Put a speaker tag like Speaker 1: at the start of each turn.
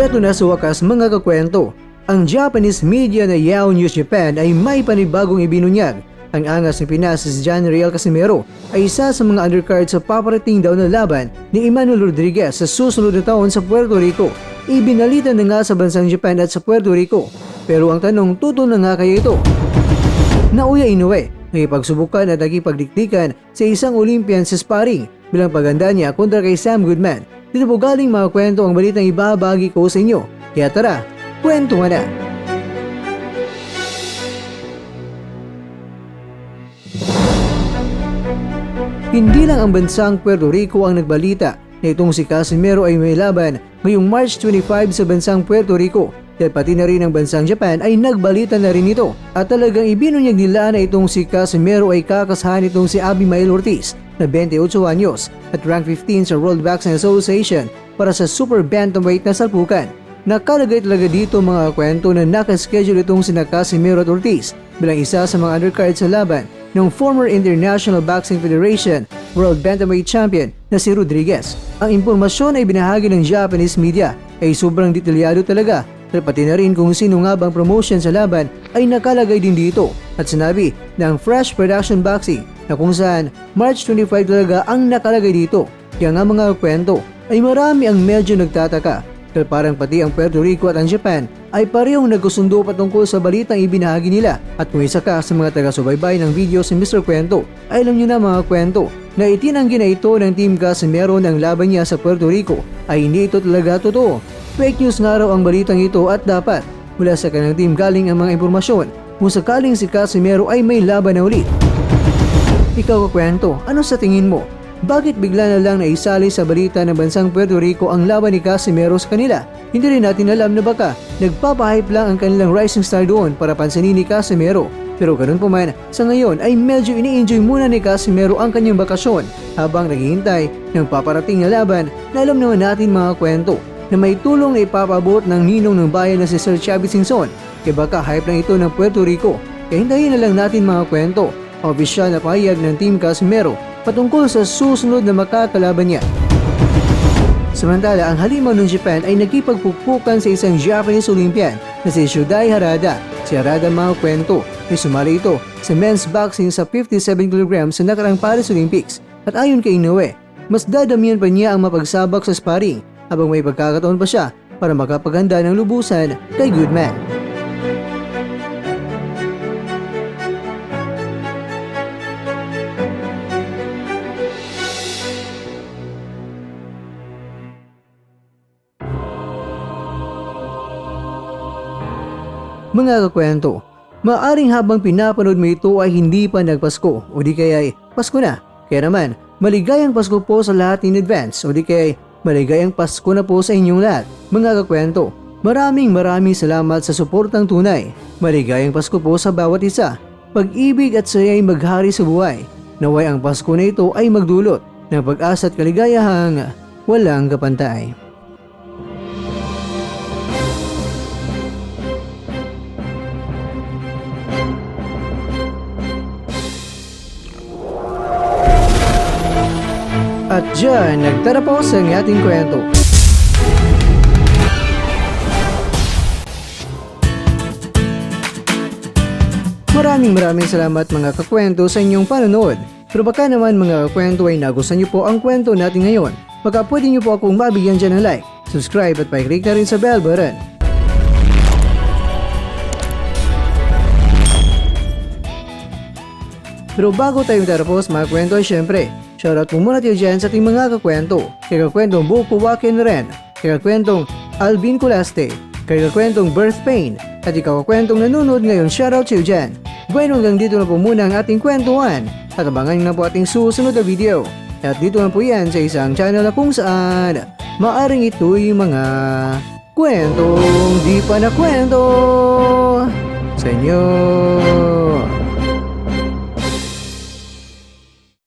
Speaker 1: Eto na sa wakas mga kakwento, ang Japanese media na Yahoo News Japan ay may panibagong ibinunyag. Ang angas ni Pinas si John Riel Casimero ay isa sa mga undercard sa paparating daw na laban ni Emmanuel Rodriguez sa susunod na taon sa Puerto Rico. Ibinalita na nga sa bansang Japan at sa Puerto Rico. Pero ang tanong, tutol na nga kaya ito? Naoya Inoue, nakipagsubukan at nakipagdiktikan sa isang Olympian sa sparring bilang paganda niya kontra kay Sam Goodman. Dito po galing mga kwento ang balitang ibabagi ko sa inyo. Kaya tara, kwento nga na! Hindi lang ang bansang Puerto Rico ang nagbalita na itong si Casimero ay may laban ngayong March 25 sa bansang Puerto Rico, dahil pati na rin ang bansang Japan ay nagbalita na rin ito at talagang ibinunyag nila na itong si Casimero ay kakasahan itong si Abimael Ortiz na 28 anyos at rank 15 sa World Boxing Association para sa super bantamweight na salpukan. Nakalagay talaga dito mga kwento na nakaschedule itong sina Casimero at Ortiz bilang isa sa mga undercard sa laban ng former International Boxing Federation World Bantamweight Champion na si Rodriguez. Ang impormasyon ay binahagi ng Japanese media ay sobrang detalyado talaga, pati na rin kung sino nga bang promotion sa laban ay nakalagay din dito at sinabi ng Fresh Production Boxing na kung saan March 25 talaga ang nakalagay dito. Kaya nga mga kwento ay marami ang medyo nagtataka dahil parang pati ang Puerto Rico at ang Japan ay parehong nagkusundo patungkol sa balitang ibinahagi nila. At kung isa ka sa mga taga-subaybay ng video si Mr. Kwento, ay alam nyo na mga kwento na itinanggi na ito ng Team Casimero ng laban niya sa Puerto Rico ay hindi ito talaga totoo. Fake news nga raw ang balitang ito at dapat mula sa kanyang team galing ang mga impormasyon kung sakaling si Casimero ay may laban na ulit. Ikaw kakwento, ano sa tingin mo? Bakit bigla na lang naisali sa balita ng bansang Puerto Rico ang laban ni Casimero sa kanila? Hindi rin natin alam na baka nagpapahype lang ang kanilang rising star doon para pansinin ni Casimero. Pero ganun pa man, sa ngayon ay medyo ini-enjoy muna ni Casimero ang kanyang bakasyon habang naghihintay ng paparating na laban na alam naman natin mga kwento na may tulong na ipapabot ng ninong ng bayan na si Sir Chavy Singson. Kaya baka hype lang ito ng Puerto Rico. Kaya hintayin na lang natin mga kwento ang opisyal na pahayag ng Team Casimero patungkol sa susunod na makakalaban niya. Samantala, ang halimaw ng Japan ay nagkipagpukpukan sa isang Japanese Olympian na si Shuhei Harada. Si Harada mga kwento ay sumali ito sa men's boxing sa 57 kg sa nakarang Paris Olympics. At ayon kay Inoue, mas dadamihan pa niya ang mapagsabak sa sparring habang may pagkakataon pa siya para makapaganda ng lubusan kay Goodman. Mga kakwento, maaring habang pinapanood mo ito ay hindi pa nagpasko o di kaya ay Pasko na. Kaya naman, maligayang Pasko po sa lahat in advance o di kaya ay maligayang Pasko na po sa inyong lahat. Mga kakwento, maraming salamat sa suportang tunay. Maligayang Pasko po sa bawat isa. Pag-ibig at saya ay maghari sa buhay. Naway ang Pasko na ito ay magdulot ng pag-asa at kaligayahang walang kapantay. At dyan, nagtatapos ang ating kwento. Maraming salamat mga kakwento sa inyong panonood. Pero baka naman mga kakwento ay nagustuhan niyo po ang kwento natin ngayon. Baka pwede niyo po akong mabigyan dyan ng like, subscribe at pa-click na rin sa bell button. Pero bago tayo matapos mga kwento ay syempre, shoutout po muna tayo dyan sa ating mga kakwento. Kay kakwentong Buko Wakin Ren, kay kakwentong Alvin Colaste, kay kakwentong Birth Pain, at ikaw kakwentong nanonood ngayon, shoutout sa'yo dyan. Bueno, hanggang dito na po muna ang ating kwentuhan at abangan nyo na po ating susunod na video. At dito na po yan sa isang channel na kung saan maaring ito'y mga kwentong di pa na kwento sa inyo.